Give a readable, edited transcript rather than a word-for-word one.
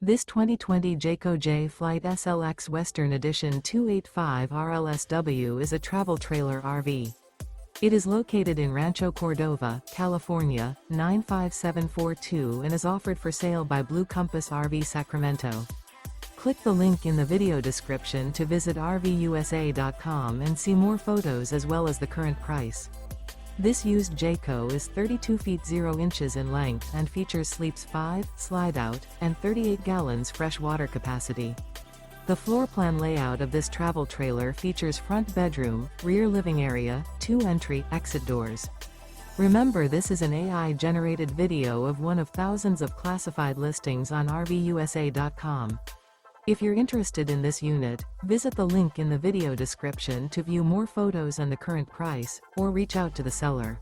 This 2020 Jayco J Flight SLX Western Edition 285 RLSW is a travel trailer RV. It is located in Rancho Cordova, California, 95742 and is offered for sale by Blue Compass RV Sacramento. Click the link in the video description to visit RVUSA.com and see more photos as well as the current price. This used Jayco is 32 feet 0 inches in length and features sleeps 5, slide-out, and 38 gallons fresh water capacity. The floor plan layout of this travel trailer features front bedroom, rear living area, 2 entry/exit doors. Remember, this is an AI-generated video of one of thousands of classified listings on RVUSA.com. If you're interested in this unit, visit the link in the video description to view more photos and the current price, or reach out to the seller.